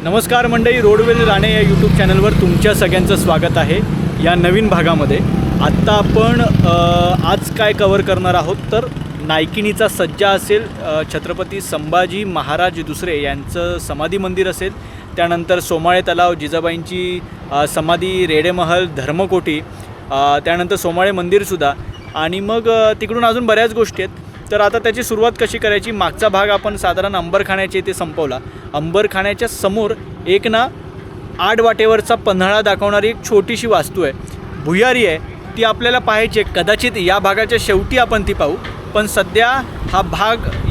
नमस्कार मंडळी, रोडवेल राणे या यूट्यूब चॅनलवर तुमच्या सगळ्यांचं स्वागत आहे. या नवीन भागामध्ये आत्ता आपण आज काय कवर करणार आहोत तर नायकिनीचा सज्जा असेल, छत्रपती संभाजी महाराज दुसरे यांचं समाधी मंदिर असेल, त्यानंतर सोमाळे तलाव, जिजाबाईंची समाधी, रेडेमहल, धर्मकोटी, त्यानंतर सोमाळे मंदिरसुद्धा, आणि मग तिकडून अजून बऱ्याच गोष्टी आहेत. तर आता त्याची सुरुवात कशी करायची, मागचा भाग आपण साधारण अंबरखाण्याच्या इथे संपवला. अंबरखाण्याच्या समोर एक ना 8 वाटेवरचा पन्हाळा दाखवणारी एक छोटीशी वास्तू आहे, भुयारी आहे, ती आपल्याला पाहायची आहे. कदाचित या भागाच्या शेवटी आपण ती पाहू, पण सध्या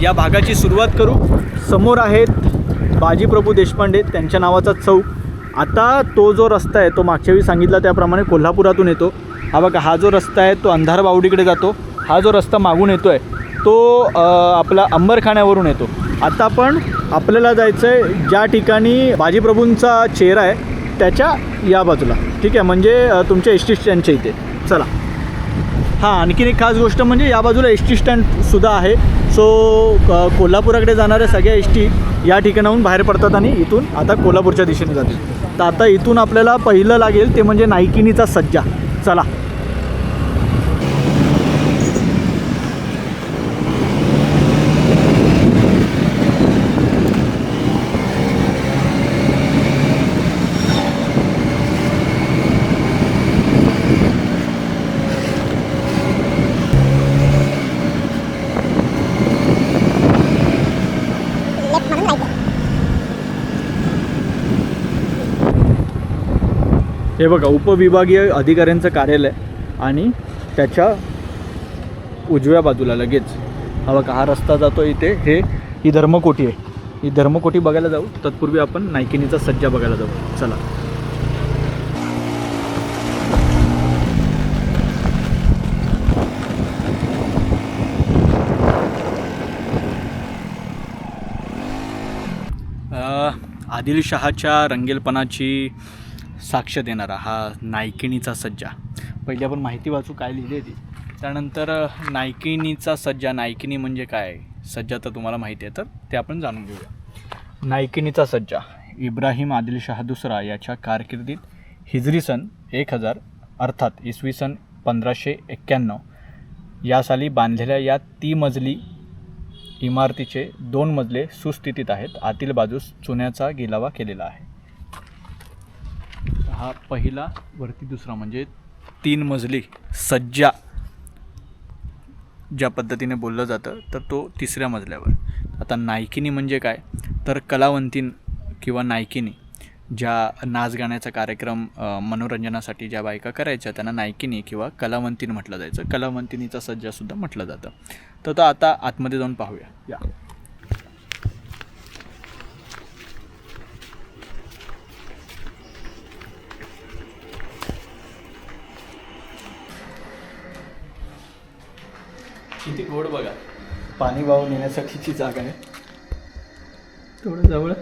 या भागाची सुरुवात करू. समोर आहेत बाजीप्रभू देशपांडे, त्यांच्या नावाचा चौक. आता तो जो रस्ता आहे तो मागच्या वेळी सांगितला त्याप्रमाणे कोल्हापुरातून येतो. हा बघा, हा जो रस्ता आहे तो अंधार बावडीकडे जातो. हा जो रस्ता मागून येतो आहे तो आपला अंबरखाण्यावरून येतो. आता आपल्याला जायचं आहे ज्या ठिकाणी बाजीप्रभूंचा चेहरा आहे त्याच्या या बाजूला, ठीक आहे, म्हणजे तुमच्या एस टी स्टँडच्या इथे. चला. हां, आणखीन एक खास गोष्ट म्हणजे या बाजूला एस टी स्टँडसुद्धा आहे. सो कोल्हापुराकडे जाणाऱ्या सगळ्या एस टी या ठिकाणाहून बाहेर पडतात आणि इथून आता कोल्हापूरच्या दिशेने जातील. तर आता इथून आपल्याला पहिलं लागेल ते म्हणजे नायकिनीचा सज्जा. चला. हे बघा, उपविभागीय अधिकाऱ्यांचं कार्यालय आणि त्याच्या उजव्या बाजूला लगेच हा बघा, हा रस्ता जातो इथे. ही धर्मकोटी आहे. ही धर्मकोटी बघायला जाऊ. तत्पूर्वी आपण नायकिनीचा सज्जा बघायला जाऊ. चला. आदिलशहाच्या रंगेलपणाची साक्ष देणारा हा नायकिनीचा सज्जा. पहिली आपण माहिती वाचू काय लिहिली आहे ती, त्यानंतर नायकिनीचा सज्जा. नायकिनी म्हणजे काय, सज्जा तर तुम्हाला माहिती आहे, तर ते आपण जाणून घेऊया. नायकिनीचा सज्जा इब्राहिम आदिलशहा दुसरा याच्या कारकिर्दीत हिजरी सन 1000 अर्थात इसवी सन 1591 या साली बांधलेल्या या 3 मजली इमारतीचे 2 मजले सुस्थितीत आहेत. आतील बाजूस चुन्याचा गिलावा केलेला आहे. हा पहिला, वरती दुसरा, म्हणजे 3 मजली सज्जा ज्या पद्धतीने बोललं जातं तर तो 3ऱ्या मजल्यावर. आता नायकिनी म्हणजे काय तर कलावंतीन किंवा नायकिनी, ज्या नाच गाण्याचा कार्यक्रम मनोरंजनासाठी ज्या बायका करायच्या त्यांना नायकिनी किंवा कलावंतीन म्हटलं जायचं. कलावंतिनीचा सज्जासुद्धा म्हटलं जातं. तर आता आतमध्ये जाऊन पाहूया. या किती गोड बघा, पाणी वाहून येण्यासाठीची जागा आहे. थोडं जवळ.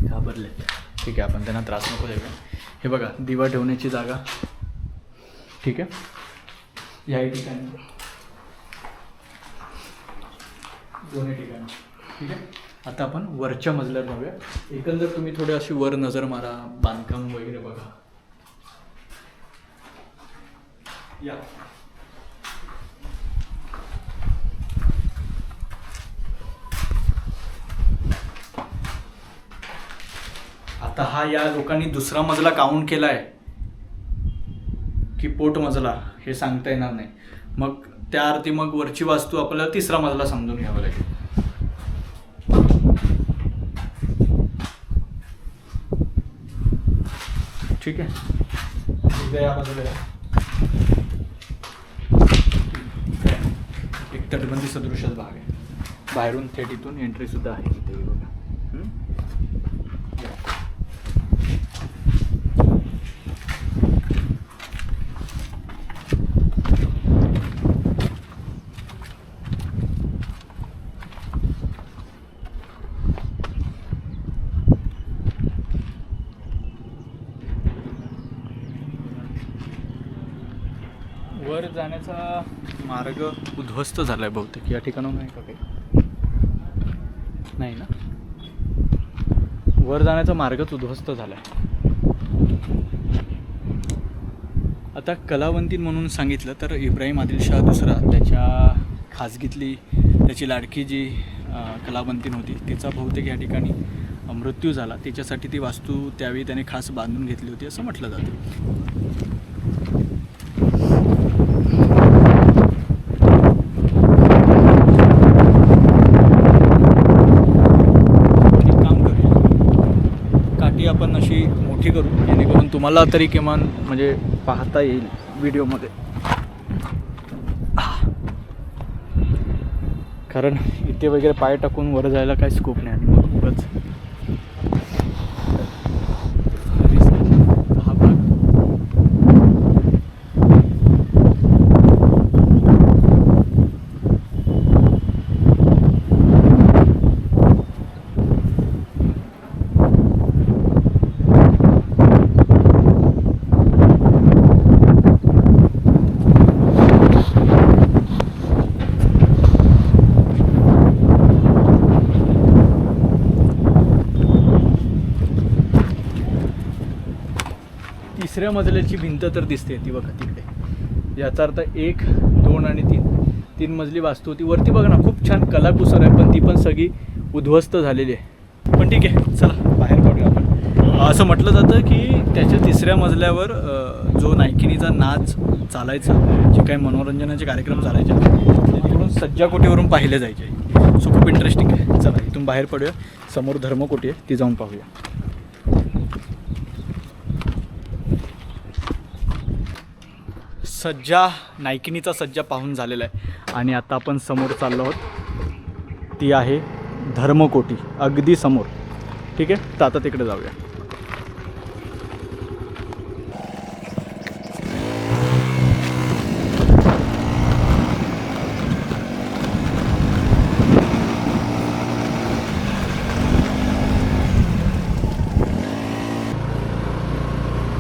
घाबरले. ठीक आहे, आपण त्यांना त्रास नको द्यायला. हे बघा, दिवा ठेवण्याची जागा, ठीक आहे, याही ठिकाणी, दोन्ही ठिकाणी, ठीक आहे. आता आपण वरच्या मजल्यावर जाऊया. एकंदर तुम्ही थोडी अशी वर नजर मारा, बांधकाम वगैरे बघा. या आता हा या लोकांनी दुसरा मजला काउंट केला आहे की पोट मजला हे सांगता येणार नाही. मग त्या अर्थी मग वरची वास्तू आपल्याला 3रा मजला समजून घ्यावं लागेल. ठीक आहे. या बाजूला एक तटबंदी सदृशच भाग आहे. बाहेरून थेट इथून एंट्रीसुद्धा आहे इथे बघा. वर जाण्याचा मार्ग उद्ध्वस्त झाला आहे बहुतेक. या ठिकाणाहून आहे का काही. नाही ना, वर जाण्याचा मार्गच उद्ध्वस्त झाला आहे. आता कलावंतीन म्हणून सांगितलं तर इब्राहिम आदिलशाह दुसरा त्याच्या खाजगीतली त्याची लाडकी जी कलावंतीन होती तिचा बहुतेक या ठिकाणी मृत्यू झाला. तिच्यासाठी ती वास्तू त्यावेळी त्याने खास बांधून घेतली होती असं म्हटलं जातं. एक काम करूया, काठी आपण अशी मोठी करू जेणेकरून तुम्हाला तरी किमान म्हणजे पाहता येईल व्हिडिओमध्ये. कारण इथे वगैरे पाय टाकून वर जायला काही स्कोप नाही आणि मग उगाच हा भाग. तिसऱ्या मजल्याची भिंत तर दिसते ती बघा तिकडे. याचा अर्थ 1, 2 आणि 3 मजली वास्तू होती. वरती बघा ना, खूप छान कलाकुसर आहे, पण ती पण सगळी उद्ध्वस्त झालेली आहे. पण ठीक आहे, चला बाहेर काढूया आपण. असं म्हटलं जातं की त्याच्या तिसऱ्या मजल्यावर जो नायकिनीचा नाच चालायचा, जे काही मनोरंजनाचे कार्यक्रम चालायचे ते तिकडून सज्जाकोटीवरून पाहिले जायचे. सो खूप इंटरेस्टिंग आहे. चला इथून बाहेर पडूया. समोर धर्मकोटी आहे, ती जाऊन पाहूया. सज्जा, नायकिनीचा सज्जा पाहून झालेला आहे आणि आता आपण समोर चाललो आहोत. ती आहे धर्मकोटी अगदी समोर. ठीक आहे, तर आता तिकडे जाऊया.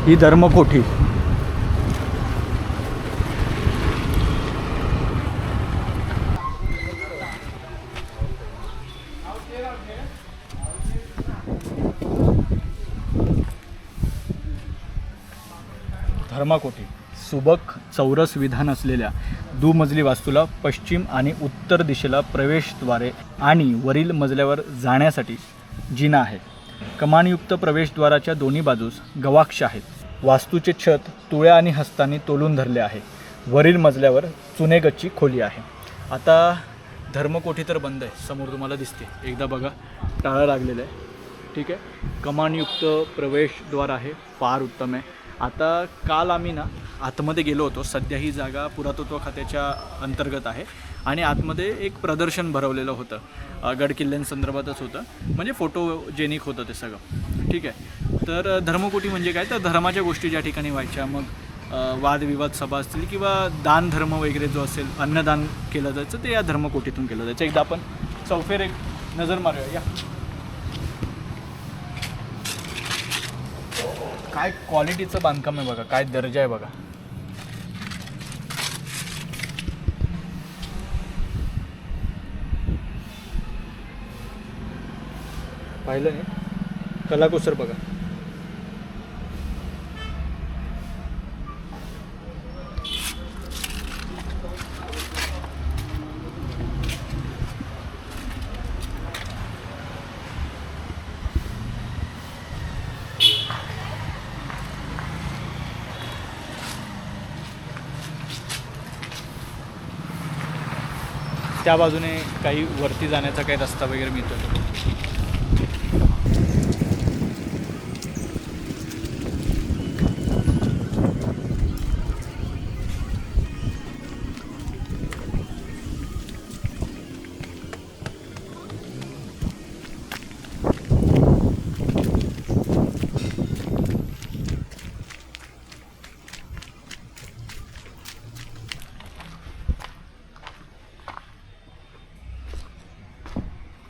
ही धर्मकोठी. धर्मकोटी सुबक चौरस विधान असलेल्या दुमजली वास्तूला पश्चिम आणि उत्तर दिशेला प्रवेशद्वारे आणि वरील मजल्यावर जाण्यासाठी जिना आहे. कमानयुक्त प्रवेशद्वाराच्या दोन्ही बाजूस गवाक्ष आहेत. वास्तूचे छत तुळ्या आणि हस्तांनी तोलून धरले आहे. वरील मजल्यावर चुनेगच्ची खोली आहे. आता धर्मकोठी तर बंद आहे, समोर तुम्हाला दिसते. एकदा बघा, टाळं लागलेलं आहे. ठीक आहे, कमानयुक्त प्रवेशद्वार आहे, फार उत्तम आहे. आता काल आम्ही ना आतमध्ये गेलो होतो. सध्या ही जागा पुरातत्व खात्याच्या अंतर्गत आहे आणि आतमध्ये एक प्रदर्शन भरवलेलं होतं, गडकिल्ल्यांसंदर्भातच होतं, म्हणजे फोटोजेनिक होतं ते सगळं. ठीक आहे, तर धर्मकोटी म्हणजे काय, तर धर्माच्या गोष्टी ज्या ठिकाणी व्हायच्या, मग वादविवाद सभा असतील किंवा दान धर्म वगैरे जो असेल, अन्नदान केलं जायचं, ते या धर्मकोटीतून केलं जायचं. एकदा आपण चौफेर एक नजर मारूया. या काय क्वालिटीचं बांधकाम आहे बघा, काय दर्जा आहे बघा. पाहिलं नाही, कलाकुसर बघा. त्या बाजूने काही वरती जाण्याचा काही रस्ता वगैरे मिळतो.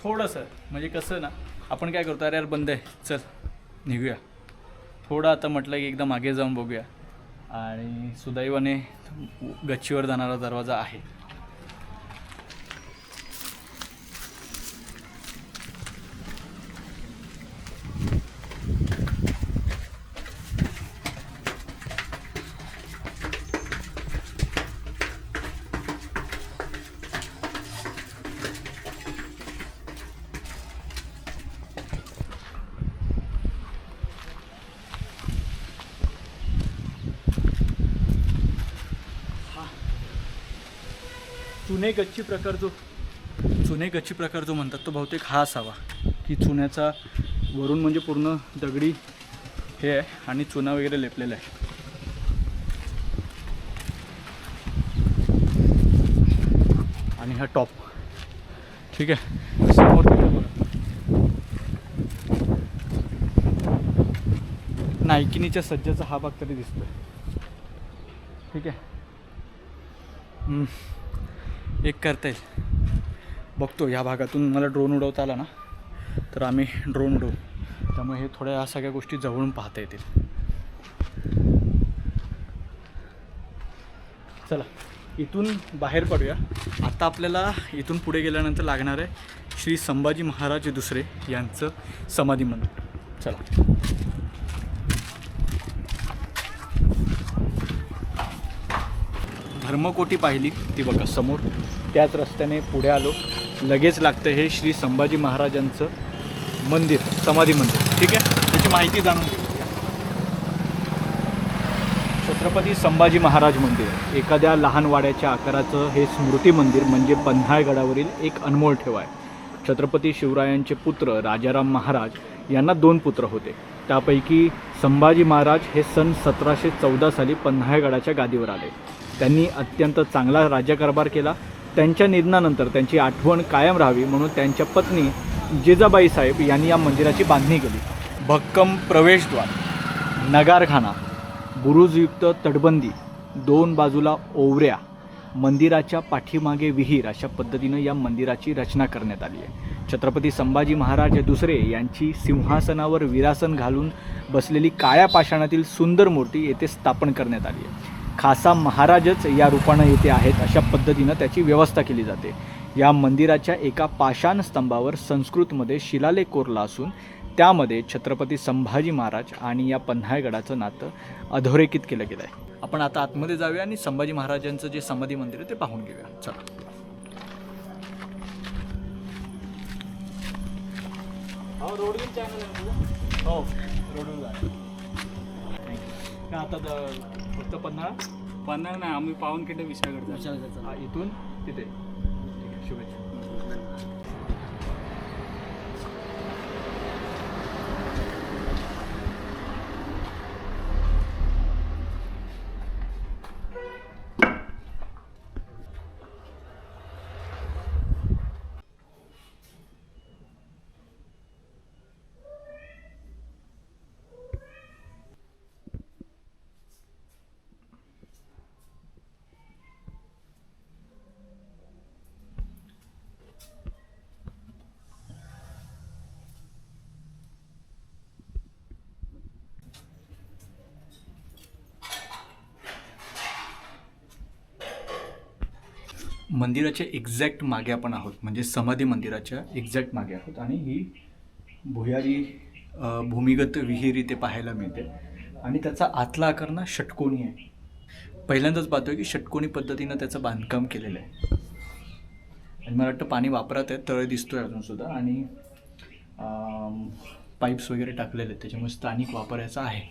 थोडंसं म्हणजे कसं ना, आपण काय करतो, अरे यार बंद आहे, चल निघूया. थोडं आता म्हटलं की एकदा मागे जाऊन बघूया, आणि सुदैवाने गच्चीवर जाणारा दरवाजा आहे. चुने गच्ची प्रकार जो म्हणतात तो बहुतेक हा असावा, की चुन्याचा वरून म्हणजे पूर्ण दगडी हे आहे आणि चुना वगैरे लेपलेला आहे. आणि हा टॉप ठीक आहे. समोर बघा नायकिनीच्या सज्जाचा हा भाग तरी दिसतोय. ठीक आहे. एक करता येईल बघतो, ह्या भागातून मला ड्रोन उडवता आला ना तर आम्ही ड्रोन उडवू, त्यामुळे हे थोड्या ह्या सगळ्या गोष्टी जवळून पाहता येतील. चला इथून बाहेर पडूया. आता आपल्याला इथून पुढे गेल्यानंतर लागणार आहे श्री संभाजी महाराज दुसरे यांचं समाधी मंदिर. चला. धर्मकोटी पाहिली ती बघा समोर, त्याच रस्त्याने पुढे आलो लगेच लागतं हे श्री संभाजी महाराजांचं मंदिर, समाधी मंदिर. ठीक आहे, त्याची माहिती जाणून घेऊ. छत्रपती संभाजी महाराज मंदिर एखाद्या लहान वाड्याच्या आकाराचं हे स्मृती मंदिर म्हणजे पन्हाळगडावरील एक अनमोल ठेवा आहे. छत्रपती शिवरायांचे पुत्र राजाराम महाराज यांना 2 पुत्र होते. त्यापैकी संभाजी महाराज हे सन 1714 साली पन्हाळगडाच्या गादीवर आले. त्यांनी अत्यंत चांगला राज्यकारभार केला. त्यांच्या निधनानंतर त्यांची आठवण कायम राहावी म्हणून त्यांच्या पत्नी जिजाबाई साहेब यांनी या मंदिराची बांधणी केली. भक्कम प्रवेशद्वार, नगारखाना, बुरुजयुक्त तटबंदी, 2 बाजूला ओवऱ्या, मंदिराच्या पाठीमागे विहीर अशा पद्धतीनं या मंदिराची रचना करण्यात आली आहे. छत्रपती संभाजी महाराज दुसरे यांची सिंहासनावर विरासन घालून बसलेली काळ्या पाषाणातील सुंदर मूर्ती येथे स्थापन करण्यात आली आहे. खासा महाराजच या रूपानं येथे आहेत अशा पद्धतीनं त्याची व्यवस्था केली जाते. या मंदिराच्या एका पाषाण स्तंभावर संस्कृतमध्ये शिलालेख कोरला असून त्यामध्ये छत्रपती संभाजी महाराज आणि या पन्हाळगडाचं नातं अधोरेखित केलं गेलं आहे. आपण आता आतमध्ये जाऊया आणि संभाजी महाराजांचं जे समाधी मंदिर आहे ते पाहून घेऊया. चला. रोडवर चॅनल आहे. हो रोडवर का आता फक्त पन्हाळा नाही, आम्ही पावनखिंड विशाळगडचा इथून तिथे. ठीक आहे, शुभेच्छा. मंदिराच्या एक्झॅक्ट मागे आपण आहोत, म्हणजे समाधी मंदिराच्या एक्झॅक्ट मागे आहोत. आणि ही भुयारी भूमिगत विहीर इथे पाहायला मिळते. आणि त्याचा आतला आकार ना षटकोनी आहे. पहिल्यांदाच पाहतोय की षटकोनी पद्धतीनं त्याचं बांधकाम केलेलं आहे. आणि मला वाटतं पाणी वापरात आहे, तळ दिसतोय अजूनसुद्धा. आणि पाईप्स वगैरे टाकलेले आहेत, त्याच्यामुळे स्थानिक वापरायचा आहे.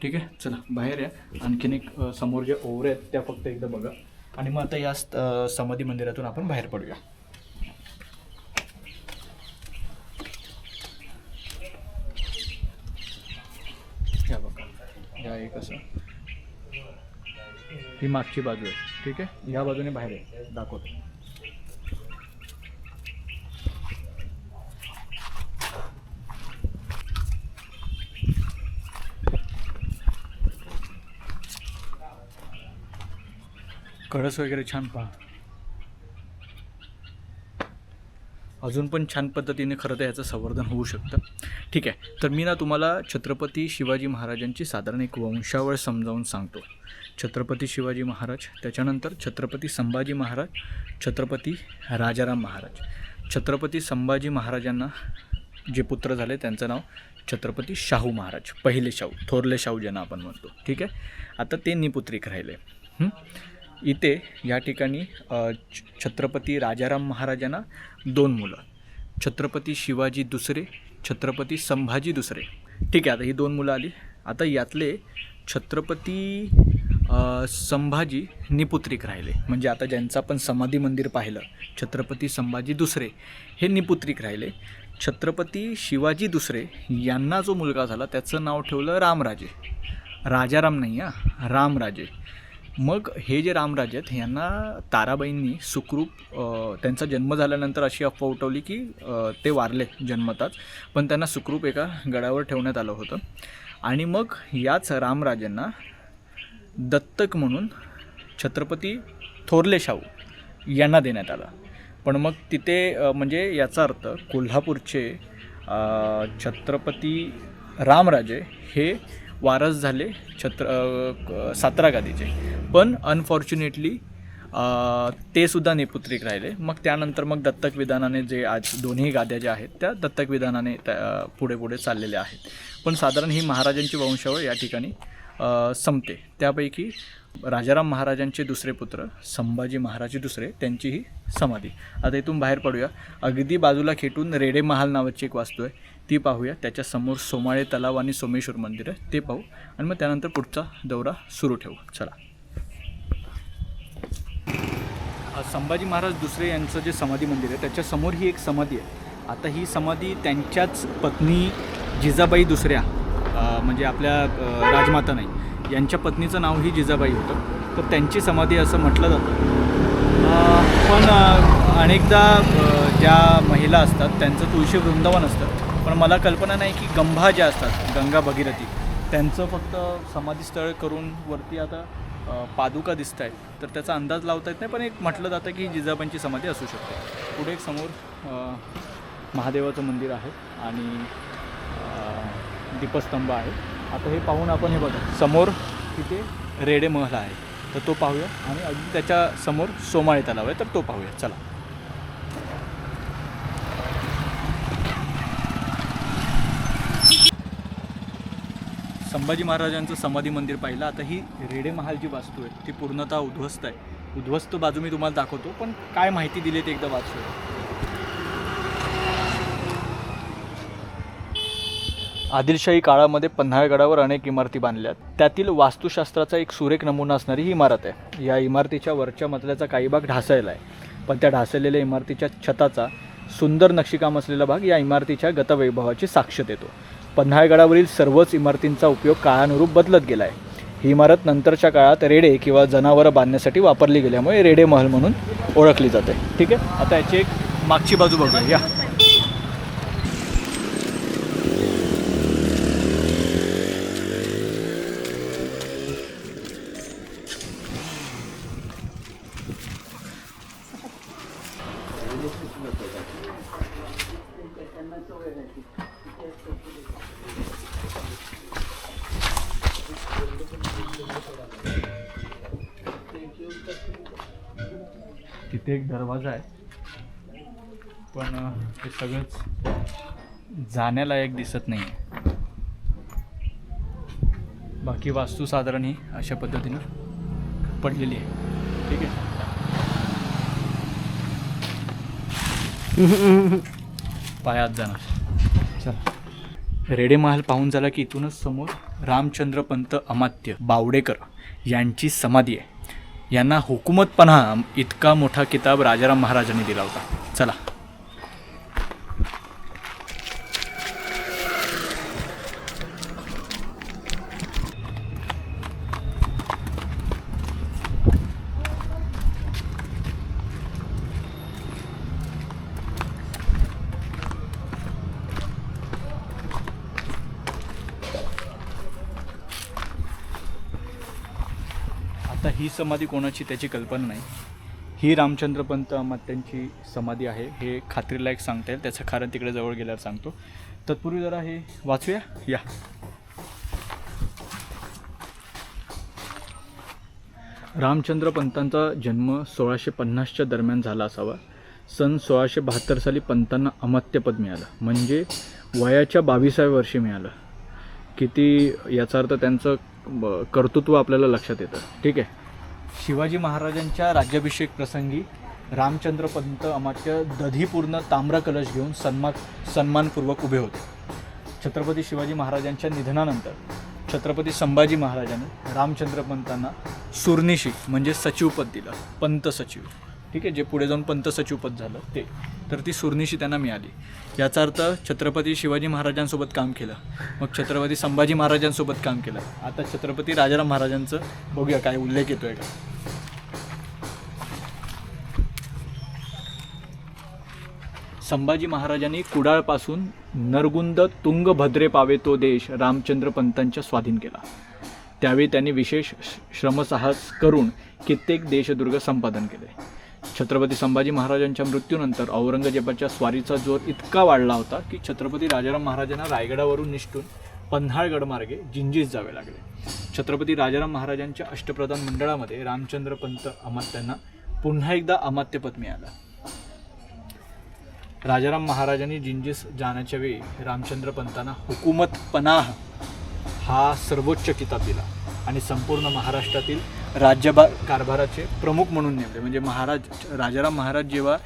ठीक आहे, चला बाहेर या. आणखीन एक समोर जे ओवरे आहेत त्या फक्त एकदा बघा. आणि मग आता या समाधी मंदिरातून आपण बाहेर पडूया. या बघा, या एक असं ही मागची बाजू आहे. ठीक आहे, या बाजूने बाहेर आहे, दाखवतो. कळस वगैरे छान पहा. अजून पण छान पद्धतीने खरं तर याचं संवर्धन होऊ शकतं. ठीक आहे, तर मी ना तुम्हाला छत्रपती शिवाजी महाराजांची साधारण एक वंशावळ समजावून सांगतो. छत्रपती शिवाजी महाराज, त्याच्यानंतर छत्रपती संभाजी महाराज, छत्रपती राजाराम महाराज. छत्रपती संभाजी महाराजांना जे पुत्र झाले त्यांचं नाव छत्रपती शाहू महाराज, पहिले शाहू, थोरले शाहू ज्यांना आपण म्हणतो. ठीक आहे, आता ते निपुत्रिक राहिले. इथे या ठिकाणी छत्रपती राजाराम महाराजांना 2 मुलं, छत्रपती शिवाजी दुसरे, छत्रपती संभाजी दुसरे. ठीक आहे, आता ही 2 मुलं आली. आता यातले छत्रपती संभाजी निपुत्रिक राहिले. म्हणजे आता ज्यांचं आपण समाधी मंदिर पाहिलं, छत्रपती संभाजी दुसरे हे निपुत्रिक राहिले. छत्रपती शिवाजी दुसरे यांना जो मुलगा झाला त्याचं नाव ठेवलं रामराजे. राजाराम नाही हां, रामराजे. मग हे जे रामराजे आहेत यांना ताराबाईंनी सुखरूप त्यांचा जन्म झाल्यानंतर अशी अफवा उठवली की ते वारले जन्मताच, पण त्यांना सुखरूप एका गडावर ठेवण्यात आलं होतं. आणि मग याच रामराजेंना दत्तक म्हणून छत्रपती थोरले शाहू यांना देण्यात आला. पण मग तिथे म्हणजे याचा अर्थ कोल्हापूरचे छत्रपती रामराजे हे वारस झाले सातारा गादीचे. पण अनफॉर्च्युनेटली ते सुद्धा निपुत्रिक राहिले. मग त्यानंतर मग दत्तक विधानाने जे आज दोन्ही गाद्या ज्या आहेत त्या दत्तक विधानाने पुढे पुढे चाललेल्या आहेत. पण साधारण ही महाराजांची वंशावळ या ठिकाणी संपते. त्यापैकी राजाराम महाराजांचे दुसरे पुत्र संभाजी महाराज दुसरे त्यांची ही समाधी. आता इथून बाहेर पडूया. अगदी बाजूला खेटून रेडे महाल नावाची एक वास्तू आहे, ती पाहूया. त्याच्यासमोर सोमाळे तलाव आणि सोमेश्वर मंदिर आहे, ते पाहू. आणि मग त्यानंतर पुढचा दौरा सुरू ठेवू. चला. संभाजी महाराज दुसरे यांचं जे समाधी मंदिर आहे त्याच्यासमोर ही एक समाधी आहे. आता ही समाधी त्यांच्याच पत्नी जिजाबाई दुसऱ्या म्हणजे आपल्या राजमाता नाही यांच्या पत्नीचं नाव ही जिजाबाई होतं, तर त्यांची समाधी असं म्हटलं जातं. पण अनेकदा ज्या महिला असतात त्यांचं तुळशी वृंदावन असतं, पण मला कल्पना नाही की गंभा ज्या असतात गंगा भगीरथी त्यांचं फक्त समाधीस्थळ करून वरती आता पादुका दिसत आहेत, तर त्याचा अंदाज लावता येत नाही. पण एक म्हटलं जातं की जिजाबाईंची समाधी असू शकते. पुढे एक समोर महादेवाचं मंदिर आहे आणि दीपस्तंभ आहे. आता हे पाहून आपण हे बघा समोर तिथे रेडे महल आहे, तर तो पाहूया. आणि अगदी त्याच्या समोर सोमाळे तलाव आहे, तर तो पाहूया. चला. संभाजी महाराजांचं समाधी मंदिर पाहिलं. आता ही रेडे महाल जी वास्तू आहे ती पूर्णतः उद्ध्वस्त आहे. उद्ध्वस्त बाजू मी तुम्हाला दाखवतो, पण काय माहिती दिली ते एकदा वाचूया. आदिलशाही काळामध्ये पन्हाळगडावर अनेक इमारती बांधल्यात. त्यातील वास्तुशास्त्राचा एक सुरेख नमुना असणारी ही इमारत आहे. या इमारतीच्या वरच्या मजल्याचा काही भाग ढासळला आहे, पण त्या ढासळलेल्या इमारतीच्या छताचा सुंदर नक्षीकाम असलेला भाग या इमारतीच्या गतवैभवाची साक्ष देतो. पन्हाळगडावरील सर्वच इमारतींचा उपयोग काळानुरूप बदलत गेला आहे. ही इमारत नंतरच्या काळात रेडे किंवा जनावरं बांधण्यासाठी वापरली गेल्यामुळे रेडे महल म्हणून ओळखली जाते. ठीक आहे. आता याची एक मागची बाजू बघूया. या तिथे एक दरवाजा आहे, पण हे सगळंच जाण्यालायक दिसत नाही आहे. बाकी वास्तू साधारण ही अशा पद्धतीनं पडलेली आहे. ठीक आहे. पायात जाणार. चला. रेडे महाल पाहून झाला की इथूनच समोर रामचंद्रपंत अमात्य बावडेकर यांची समाधी आहे. यांना हुकूमतपणा इतका मोठा किताब राजाराम महाराजांनी दिला होता. चला. आता ही समाधी कोणाची त्याची कल्पना नाही. ही रामचंद्रपंत अमात्यांची समाधी आहे हे खात्रीलायक सांगता येईल. त्याचं कारण तिकडे जवळ गेल्यावर सांगतो. तत्पूर्वी जरा हे वाचूया. या. रामचंद्रपंतांचा जन्म 1650च्या दरम्यान झाला असावा. सन 1672 साली पंतांना अमात्यपद मिळालं, म्हणजे वयाच्या 22व्या वर्षी मिळालं. किती याचा अर्थ त्यांचं कर्तृत्व आपल्याला लक्षात येतं. ठीक आहे. शिवाजी महाराजांच्या राज्याभिषेक प्रसंगी रामचंद्रपंत अमात्य दधीपूर्ण ताम्र कलश घेऊन सन्मानपूर्वक उभे होते. छत्रपती शिवाजी महाराजांच्या निधनानंतर छत्रपती संभाजी महाराजांनी रामचंद्र पंतांना सुरनिशी म्हणजे सचिवपद दिलं, पंत सचिव. ठीक आहे, जे पुढे जाऊन पंत सचिवपद झालं ते. तर ती सुरनिशी त्यांना मिळाली. याचा अर्थ छत्रपती शिवाजी महाराजांसोबत काम केलं, मग छत्रपती संभाजी महाराजांसोबत काम केलं. आता छत्रपती राजाराम महाराजांचं बघूया काय उल्लेख येतोय का. संभाजी महाराजांनी कुडाळपासून नरगुंद तुंगभद्रे पावे तो देश रामचंद्र पंतांच्या स्वाधीन केला. त्यावेळी त्यांनी विशेष श्रमसाहस करून कित्येक देशदुर्ग संपादन केले. छत्रपती संभाजी महाराजांच्या मृत्यूनंतर औरंगजेबाच्या स्वारीचा जोर इतका वाढला होता की छत्रपती राजाराम महाराजांना रायगडावरून निष्ठून पन्हाळगड मार्गे जिंजीस जावे लागले. छत्रपती राजाराम महाराजांच्या अष्टप्रधान मंडळामध्ये रामचंद्र पंत अमात्यांना पुन्हा एकदा अमात्यपद मिळालं. राजाराम महाराजांनी जिंजीस जाण्याच्या वेळी रामचंद्र पंतांना हुकूमत पनाह हा सर्वोच्च किताब दिला आणि संपूर्ण महाराष्ट्रातील कारभाराचे प्रमुख म्हणून नेमले. म्हणजे राजाराम महाराज जेव्हा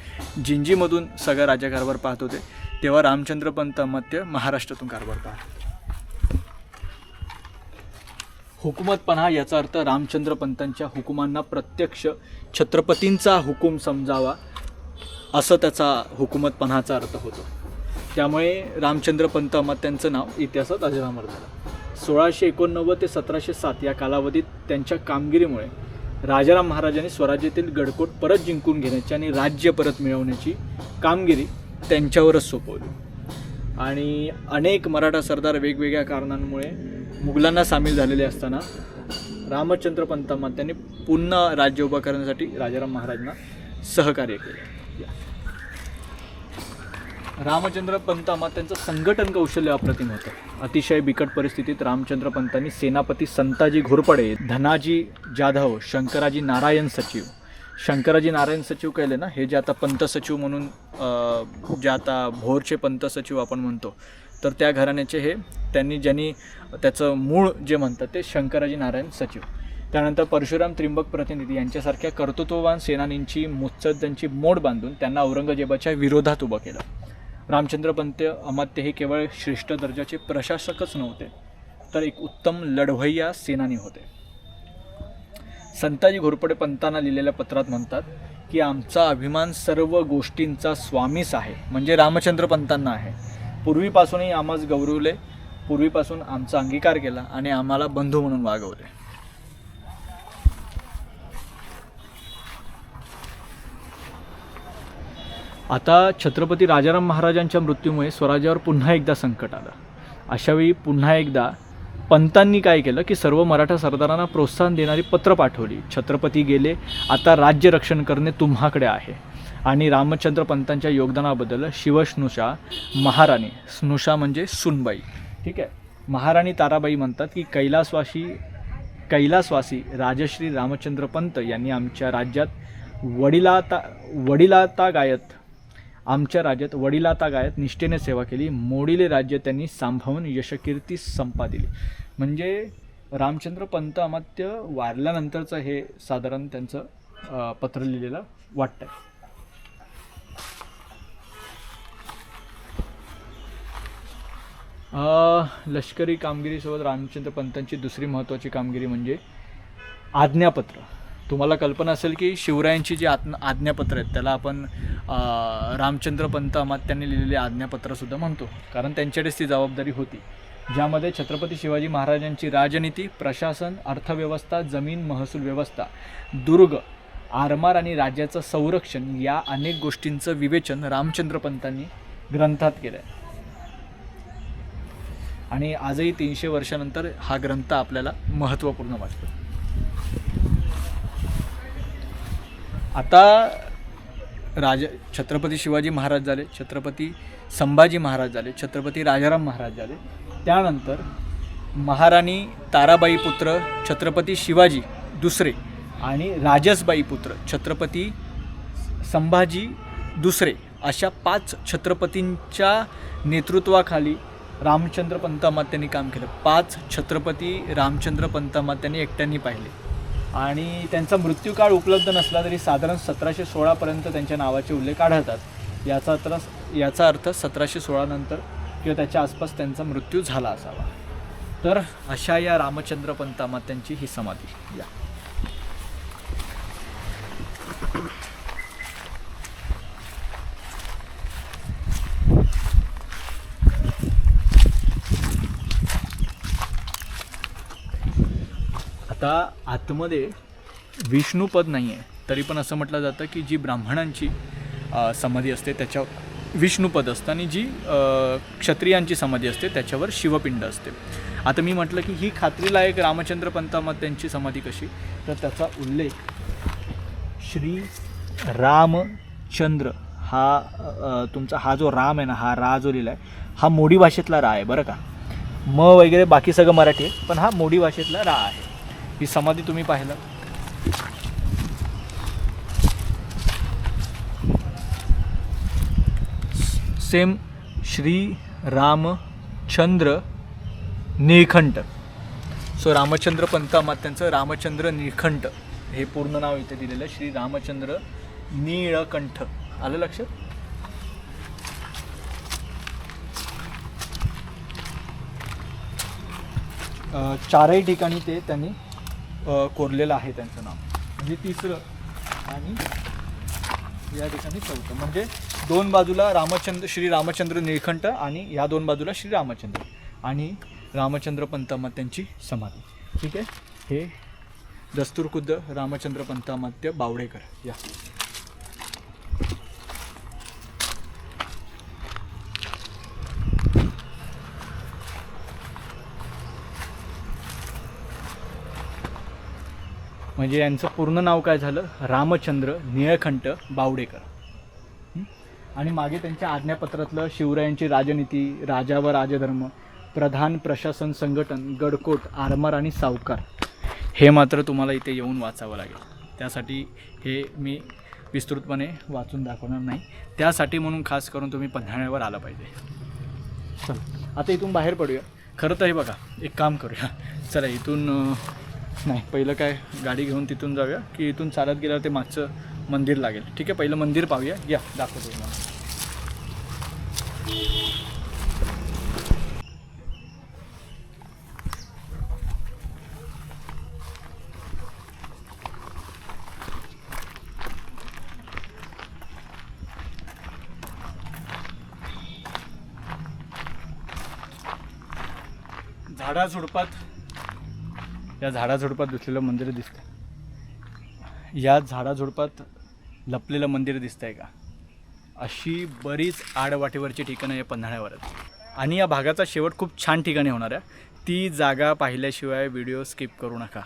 जिंजीमधून सगळा राज्यकारभार पाहत होते तेव्हा रामचंद्र पंत अमात्य महाराष्ट्रातून कारभार पाहत. हुकूमत पनाह याचा अर्थ रामचंद्र पंतांच्या हुकुमांना प्रत्यक्ष छत्रपतींचा हुकूम समजावा असं त्याचा हुकूमत पनाहचा अर्थ होतो. त्यामुळे रामचंद्र पंत अमात्यांचं नाव इतिहासात अजरामर झालं. 1689 ते 1707 या कालावधीत त्यांच्या कामगिरीमुळे राजाराम महाराजांनी स्वराज्यातील गडकोट परत जिंकून घेण्याची आणि राज्य परत मिळवण्याची कामगिरी त्यांच्यावरच सोपवली. आणि अनेक मराठा सरदार वेगवेगळ्या कारणांमुळे मुघलांना सामील झालेले असताना रामचंद्र पंत अमात्यांनी पुन्हा राज्य उभं करण्यासाठी राजाराम महाराजांना सहकार्य केले. रामचंद्र पंत अमात्यांचं संघटन कौशल्य अप्रतिम होतं. अतिशय बिकट परिस्थितीत रामचंद्र पंतांनी सेनापती संताजी घोरपडे, धनाजी जाधव, शंकराजी नारायण सचिव केले ना, हे जे आता पंत सचिव म्हणून जे आता भोरचे पंत सचिव आपण म्हणतो, तर त्या घराण्याचे हे ज्यांनी त्याचं मूळ जे म्हणतात ते शंकराजी नारायण सचिव. त्यानंतर परशुराम त्रिंबक प्रतिनिधी यांच्यासारख्या कर्तृत्ववान सेनानींची मुत्सद्द्यांची मोड बांधून त्यांना औरंगजेबाच्या विरोधात उभं केलं. रामचंद्र पंत अमात्य हे केवळ श्रेष्ठ दर्जाचे प्रशासकच नव्हते तर एक उत्तम लढवय्या सेनानी होते. संताजी घोरपडे पंतांना लिहिलेल्या पत्रात म्हणतात की आमचा अभिमान सर्व गोष्टींचा स्वामीच आहे, म्हणजे रामचंद्र पंतांना आहे. पूर्वीपासूनही आम्हास गौरवले, पूर्वीपासून आमचा अंगीकार केला आणि आम्हाला बंधू म्हणून वागवले. आता छत्रपती राजाराम महाराजांच्या मृत्यूमुळे स्वराज्यावर पुन्हा एकदा संकट आलं. अशावेळी पुन्हा एकदा पंतांनी काय केलं की सर्व मराठा सरदारांना प्रोत्साहन देणारी पत्र पाठवली. छत्रपती गेले, आता राज्य रक्षण करणे तुम्हाकडे आहे. आणि रामचंद्र पंतांच्या योगदानाबद्दल शिवस्नुषा महाराणी, स्नुषा म्हणजे सुनबाई, ठीक आहे, महाराणी ताराबाई म्हणतात की कैलासवासी राजश्री रामचंद्र पंत यांनी आमच्या राज्यात वडिलाता गायत निष्ठेने सेवा केली. मोडीले राज्य त्यांनी सांभाळून यशकीर्ती संपादिली. म्हणजे रामचंद्र पंत अमात्य वारल्यानंतरचं हे साधारण त्यांचं पत्र लिहिलेलं वाटतंय. लष्करी कामगिरीसोबत रामचंद्र पंतांची दुसरी महत्त्वाची कामगिरी म्हणजे आज्ञापत्र. तुम्हाला कल्पना असेल की शिवरायांची जी आज्ञापत्र आहेत त्याला आपण रामचंद्र पंत अमात्यांनी लिहिलेले आज्ञापत्रसुद्धा म्हणतो, कारण त्यांच्याकडेच ती जबाबदारी होती, ज्यामध्ये छत्रपती शिवाजी महाराजांची राजनीती, प्रशासन, अर्थव्यवस्था, जमीन महसूल व्यवस्था, दुर्ग, आरमार आणि राज्याचं संरक्षण या अनेक गोष्टींचं विवेचन रामचंद्र पंतांनी ग्रंथात केलं आहे. आणि आजही 300 वर्षानंतर हा ग्रंथ आपल्याला महत्त्वपूर्ण वाटतो. आता छत्रपती शिवाजी महाराज झाले, छत्रपती संभाजी महाराज झाले, छत्रपती राजाराम महाराज झाले. त्यानंतर महाराणी ताराबाई पुत्र छत्रपती शिवाजी दुसरे आणि राजसबाई पुत्र छत्रपती संभाजी दुसरे अशा 5 छत्रपतींच्या नेतृत्वाखाली रामचंद्र पंत अमात्यांनी काम केलं. 5 छत्रपती रामचंद्र पंत अमात्यांनी एकट्यांनी पाहिले आणि त्यांचा मृत्यूकाळ उपलब्ध नसला तरी साधारण 1716 त्यांच्या नावाचे उल्लेख आढळतात. याचा अर्थ 1716 नंतर किंवा त्याच्या आसपास त्यांचा मृत्यू झाला असावा. तर अशा या रामचंद्र पंत अमात्यांची ही समाधी. या आता आतमध्ये विष्णुपद नाही आहे, तरी पण असं म्हटलं जातं की जी ब्राह्मणांची समाधी असते त्याच्यावर विष्णुपद असतं आणि जी क्षत्रियांची समाधी असते त्याच्यावर शिवपिंड असते. आता मी म्हटलं की ही खात्रीलायक रामचंद्र पंत अमात्यांची समाधी कशी, तर त्याचा उल्लेख श्री रामचंद्र हा तुमचा हा जो राम आहे ना, हा रा जो लिहिला आहे हा मोडी भाषेतला रा आहे बरं का. म वगैरे बाकी सगळं मराठी आहे, पण हा मोडी भाषेतला रा आहे. ही समाधी तुम्ही पाहिला सेम श्री रामचंद्र निळकंठ. सो रामचंद्र पंत अमात्यांचं रामचंद्र निळकंठ हे पूर्ण नाव इथे दिलेलं आहे, श्री रामचंद्र निळकंठ. आलं लक्षात. चारही ठिकाणी ते त्यांनी कोरलेलं आहे त्यांचं नाव. म्हणजे तिसरं आणि या ठिकाणी चौथं, म्हणजे दोन बाजूला रामचंद्र श्री रामचंद्र निळकंठ आणि या दोन बाजूला श्री रामचंद्र आणि रामचंद्र पंत अमात्यांची समाधी. ठीक आहे. हे दस्तूरखुद्द रामचंद्र पंत अमात्य बावडेकर. या म्हणजे यांचं पूर्ण नाव काय झालं, रामचंद्र निळकंठ बावडेकर. आणि मागे त्यांच्या आज्ञापत्रातलं शिवरायांची राजनीती, राजा व राजधर्म, प्रधान प्रशासन संघटन, गडकोट, आरमार आणि सावकार हे मात्र तुम्हाला इथे येऊन वाचावं लागेल. त्यासाठी हे मी विस्तृतपणे वाचून दाखवणार नाही, त्यासाठी म्हणून खास करून तुम्ही पन्हाळ्यावर आला पाहिजे. चला आता इथून बाहेर पडूया. खरं तर हे बघा, एक काम करूया, चला इथून नाही, पहिलं काय गाडी घेऊन तिथून जाऊया की इथून चालत गेल्यावर ते मागचं मंदिर लागेल. ठीक आहे, पहिलं मंदिर पाहूया. या दाखवतो तुम्हाला. या झाडाझुडपात दिसलेलं मंदिर दिसतं. या झाडाझुडपात लपलेलं मंदिर दिसतंय का. अशी बरीच आडवाटेवरची ठिकाणं या पन्हाळ्यावर आहेत आणि या भागाचा शेवट खूप छान ठिकाणी होणार आहे. ती जागा पाहिल्याशिवाय व्हिडिओ स्किप करू नका.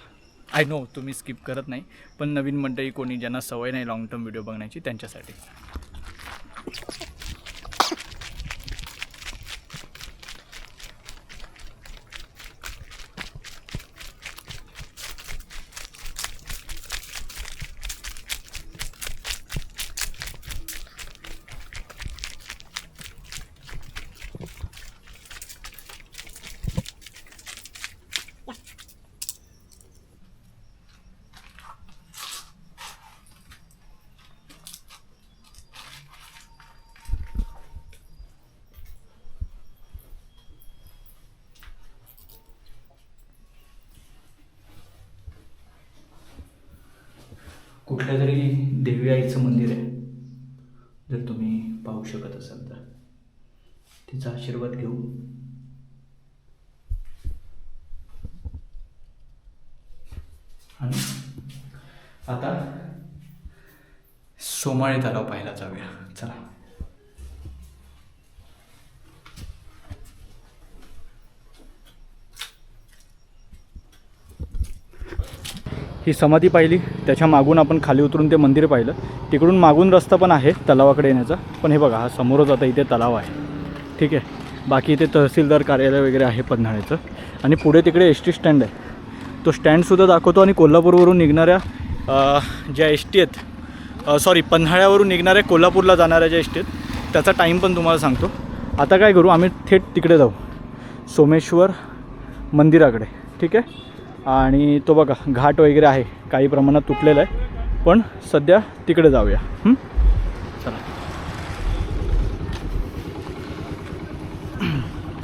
आय नो तुम्ही स्किप करत नाही, पण नवीन मंडळी कोणी ज्यांना सवय नाही लॉंग टर्म व्हिडिओ बघण्याची त्यांच्यासाठी. कुठल्या तरी देवी आईचं मंदिर आहे, जर तुम्ही पाहू शकत असाल तर तिचा आशीर्वाद घेऊ. आणि आता सोमाळे तलाव पाहायला जाऊया. चला. ही समाधी पाहिली, त्याच्या मागून आपण खाली उतरून ते मंदिर पाहिलं. तिकडून मागून रस्ता पण आहे तलावाकडे येण्याचा, पण हे बघा हा समोरच आता इथे तलाव आहे. ठीक आहे. बाकी इथे तहसीलदार कार्यालय वगैरे आहे पन्हाळ्याचं. आणि पुढे तिकडे एस टी स्टँड आहे, तो स्टँडसुद्धा दाखवतो. आणि कोल्हापूरवरून निघणाऱ्या ज्या एस टी आहेत, पन्हाळ्यावरून निघणाऱ्या कोल्हापूरला जाणाऱ्या ज्या एस टी आहेत त्याचा टाईम पण तुम्हाला सांगतो. आता काय करू, आम्ही थेट तिकडे जाऊ सोमेश्वर मंदिराकडे. ठीक आहे. आणि तो बघा घाट वगैरे आहे, काही प्रमाणात तुटलेला आहे, पण सध्या तिकडे जाऊया. चला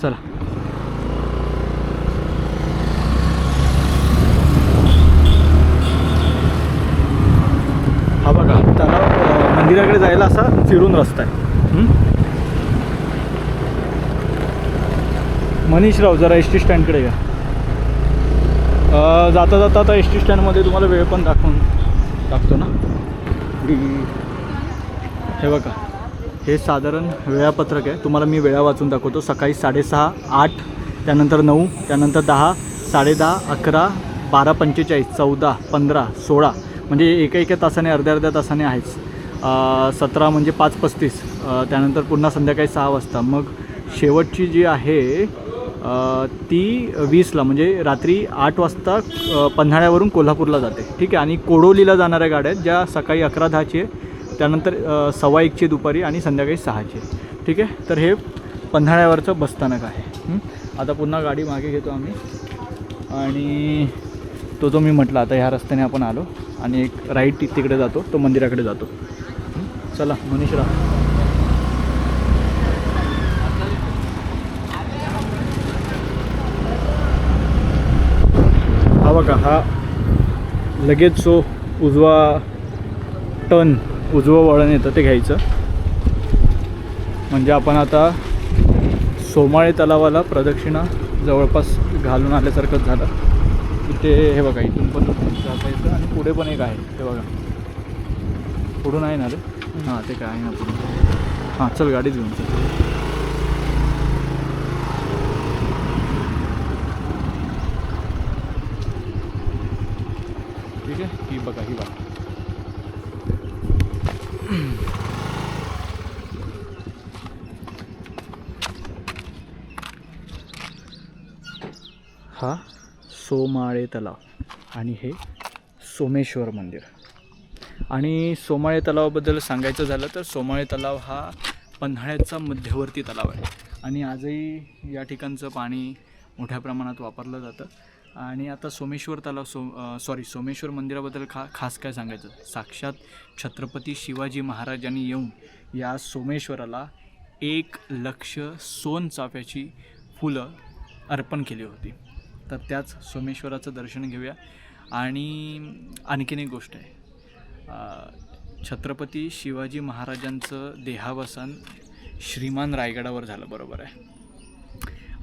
चला. मंदिराकडे जायला असा फिरून रस्ता आहे. मनीषराव जरा एस टी स्टँडकडे या. जाता जाता आता एस टी स्टँडमध्ये तुम्हाला वेळ पण दाखवून टाकतो ना. हे बघा, हे साधारण वेळापत्रक आहे. तुम्हाला मी वेळा वाचून दाखवतो. सकाळी 6:30, 8, त्यानंतर 9, त्यानंतर 10, 10:30, 11, 12:45, 14, 15, 16, म्हणजे एका तासाने अर्ध्या तासाने आहेच. 17 म्हणजे 5:35, त्यानंतर पुन्हा संध्याकाळी 6 वाजता. मग शेवटची जी आहे ती 20ला, म्हणजे रात्री 8 वाजता पन्हाळ्यावरून कोल्हापूरला जाते. ठीक आहे. आणि कोडोलीला जाणाऱ्या गाड्या आहेत ज्या सकाळी 11:10ची आहे, त्यानंतर 1:15ची दुपारी आणि संध्याकाळी 6ची. ठीक आहे. तर हे पन्हाळ्यावरचं बसस्थानक आहे. आता पुन्हा गाडी मागे घेतो आम्ही आणि तो जो मी म्हटलं आता ह्या रस्त्याने आपण आलो आणि एक राईट तिकडे जातो, तो मंदिराकडे जातो. चला मनीषराव. हा बघा, हा लगेच जो उजवा टर्न, उजवं वळण येतं ते घ्यायचं. म्हणजे आपण आता सोमाळे तलावाला प्रदक्षिणा जवळपास घालून आल्यासारखंच झालं. इथे हे बघा, इथून पण जाता येतं आणि पुढे पण एक आहे. ते बघा, पुढून आहे ना रे. हां, ते काय आहे ना पुढून. हां, चल गाडीच घेऊन चल. ठीक आहे. ही बघा, ही बघा. हा सोमाळे तलाव आणि हे सोमेश्वर मंदिर. आणि सोमाळे तलावाबद्दल सांगायचं झालं तर सोमाळे तलाव हा पन्हाळ्याचा मध्यवर्ती तलाव आहे आणि आजही या ठिकाणचं पाणी मोठ्या प्रमाणात वापरलं जातं. आणि आता सोमेश्वर तलाव सोमेश्वर मंदिराबद्दल खास काय सांगायचं. साक्षात छत्रपती शिवाजी महाराजांनी येऊन या सोमेश्वराला 1,00,000 सोनचाफ्याची फुलं अर्पण केली होती. तर त्याच सोमेश्वराचं दर्शन घेऊया. आणि आणखीन एक गोष्ट आहे, छत्रपती शिवाजी महाराजांचं देहावसान श्रीमान रायगडावर झालं, बरोबर आहे.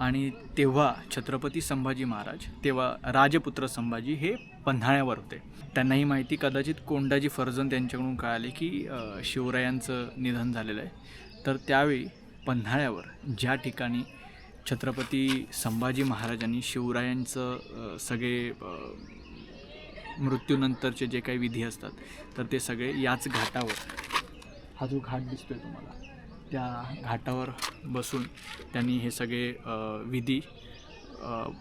आणि तेव्हा छत्रपती संभाजी महाराज, तेव्हा राजपुत्र संभाजी हे पन्हाळ्यावर होते. त्यांनाही माहिती, कदाचित कोंडाजी फर्जंद त्यांच्याकडून कळाले की शिवरायांचं निधन झालेलं आहे. तर त्यावेळी पन्हाळ्यावर ज्या ठिकाणी छत्रपती संभाजी महाराजांनी शिवरायांचं सगळे मृत्यूनंतरचे जे काही विधी असतात तर ते सगळे याच घाटावर, हा जो घाट दिसतो आहे तुम्हाला, त्या घाटावर बसून त्यांनी हे सगळे विधी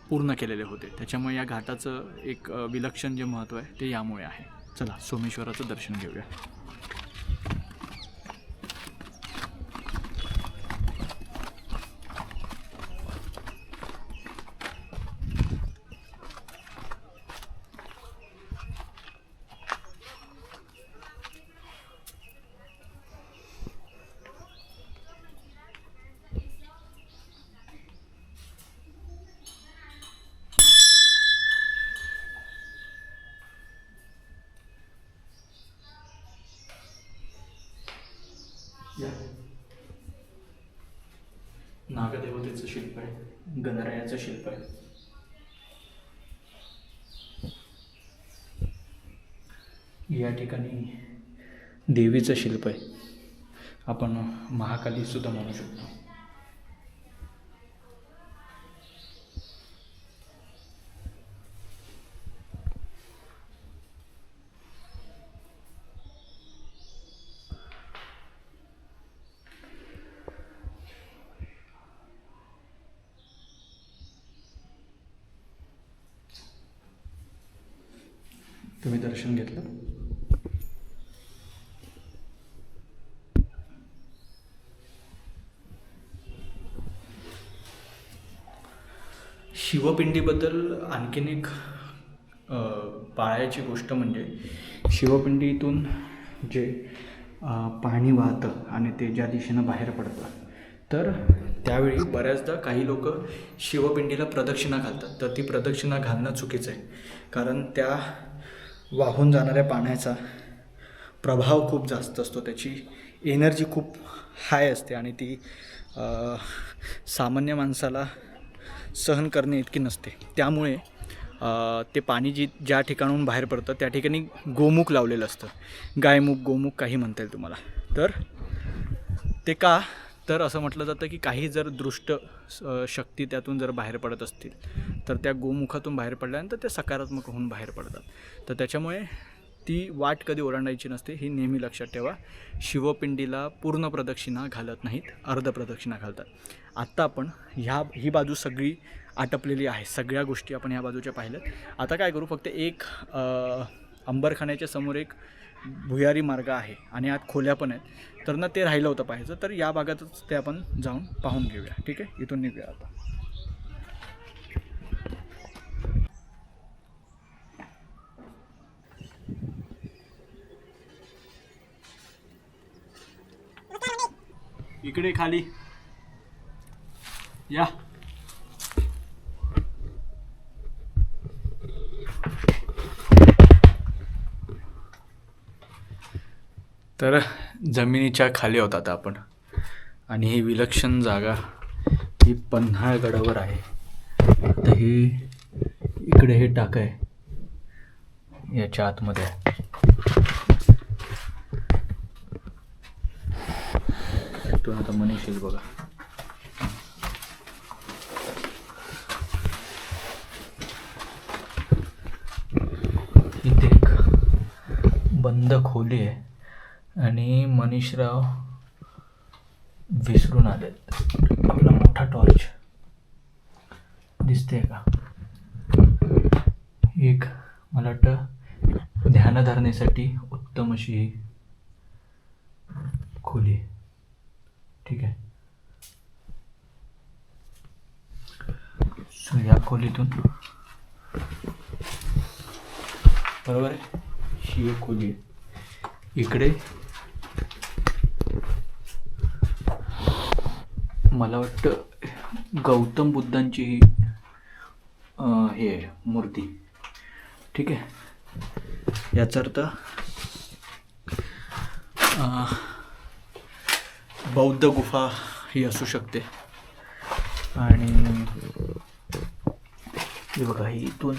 पूर्ण केलेले होते. त्याच्यामुळे या घाटाचं एक विलक्षण जे महत्त्व आहे ते यामुळे आहे. चला सोमेश्वराचं दर्शन घेऊया. नागदेवतेचं शिल्प आहे, गणरायाचं शिल्प आहे. या ठिकाणी देवीचं शिल्प आहे, आपण महाकाली सुद्धा म्हणू शकतो. तुम्ही दर्शन घेतलं. शिवपिंडीबद्दल आणखीन एक पाळायची गोष्ट म्हणजे शिवपिंडीतून जे पाणी वाहतं आणि ते ज्या दिशेनं बाहेर पडतं, तर त्यावेळी बऱ्याचदा काही लोक शिवपिंडीला प्रदक्षिणा घालतात. तर ती प्रदक्षिणा घालणं चुकीचं आहे, कारण त्या वाहून जाणाऱ्या पाण्याचा प्रभाव खूप जास्त असतो, त्याची एनर्जी खूप हाय असते आणि ती सामान्य माणसाला सहन करणे इतकी नसते. त्यामुळे ते पाणी ज्या ठिकाणाहून बाहेर पडतं त्या ठिकाणी गोमुख लावलेलं असतं. गायमुख, गोमुख काही म्हणता येईल तुम्हाला. तर ते का तर असं म्हटलं जातं की काही जर दृष्ट शक्ती त्यातून जर बाहेर पडत असतील तर त्या गोमुखातून बाहेर पडल्यानंतर ते सकारात्मक होऊन बाहेर पडतात. तर त्याच्यामुळे ती वाट कधी ओलांडायची नसते, ही नेहमी लक्षात ठेवा. शिवपिंडीला पूर्ण प्रदक्षिणा घालत नाहीत, अर्ध प्रदक्षिणा घालतात. आत्ता आपण ही बाजू सगळी आटपलेली आहे, सगळ्या गोष्टी आपण ह्या बाजूच्या पाहिल्यात. आता काय करू, फक्त एक अंबरखान्याच्या समोर एक भुयारी मार्ग आहे आणि आत खोल्या पण आहेत, तर ना ते राहिलं होतं पाहायचं. तर या भागातच ते आपण जाऊन पाहून घेऊया. ठीक आहे, इथून निघूया आता. इकडे खाली या. तर जमिनीच्या खाली होता आता आपण, आणि ही विलक्षण जागा ही पन्हाळगडावर आहे. आता हे इकडे हे टाक आहे, याच्या आतमध्ये आहे. तो आता मनीष येईल बघा. इथे एक बंद खोली आहे आणि मनीषराव विसरून आलेत. आपला मोठा टॉर्च दिसते का? एक मला वाटतं ध्यानधारणेसाठी उत्तम अशी ही खोली आहे. ठीक आहे, सो या खोलीतून बरोबर आहे, ही एक खोली आहे. इकडे मला वाटतं गौतम बुद्धांची ही हे मूर्ती. ठीक आहे, याचा अर्थ बौद्ध गुफा ही असू शकते. आणि हे बघा, ही इथून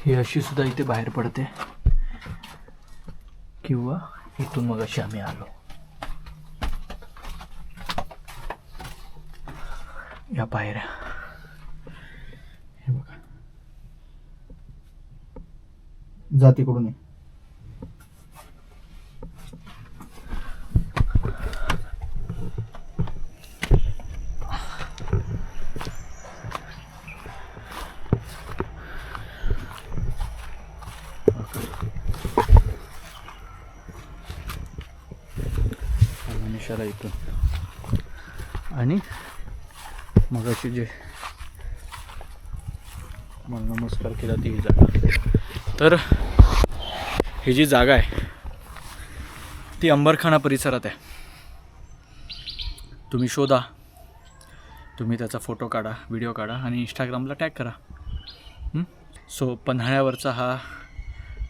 ही अशी सुद्धा इथे बाहेर पडते, किंवा इथून मग अशी आम्ही आलो. या पायऱ्या हे बघा, जातीकडून मनुष्याला इथून, आणि मग अशी जे मला नमस्कार केला ती ही जागा. तर ही जी जागा आहे ती अंबरखाना परिसरात आहे. तुम्ही शोधा, तुम्ही त्याचा फोटो काढा, व्हिडिओ काढा आणि इंस्टाग्रामला टॅग करा. सो पन्हाळ्यावरचा हा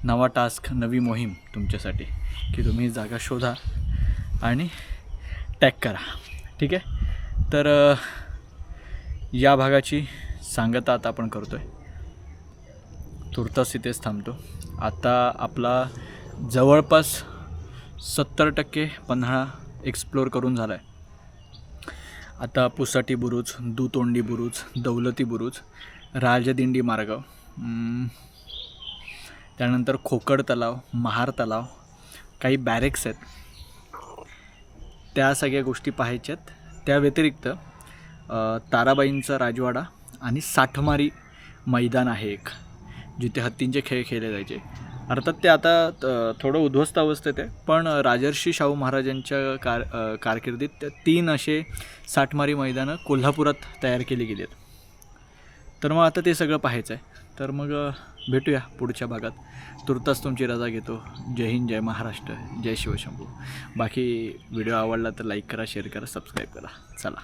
नवा टास्क, नवी मोहीम तुमच्यासाठी, की तुम्ही जागा शोधा आणि टॅग करा. ठीक आहे, तर या भागाची सांगता आता आपण करतो आहे. तुर्तास इथेच थांबतो. आता आपला जवळपास 70% पन्हाळा एक्सप्लोअर करून झाला आहे. आता पुसाटी बुरुज, दुतोंडी बुरुज, दौलती बुरुज, राजदिंडी मार्ग, त्यानंतर खोकड तलाव, महार तलाव, काही बॅरेक्स आहेत, त्या सगळ्या गोष्टी पाहायच्यात. त्या व्यतिरिक्त ताराबाईंचा राजवाडा आणि साठमारी मैदान आहे एक, जिथे हत्तींचे खेळ खेळले जायचे. अर्थात ते आता थोडं उद्ध्वस्त अवस्थेत आहे, पण राजर्षी शाहू महाराजांच्या कारकिर्दीत 3 असे साठमारी मैदानं कोल्हापुरात तयार केली गेली आहेत. तर मग आता ते सगळं पाहायचं आहे. तर मग भेटूया पुढच्या भागात. तुर्तास तुमची रजा घेतो. जय हिंद, जय महाराष्ट्र, जय शिवशंभू. बाकी व्हिडिओ आवडला तर लाईक करा, शेअर करा, सबस्क्राईब करा. चला.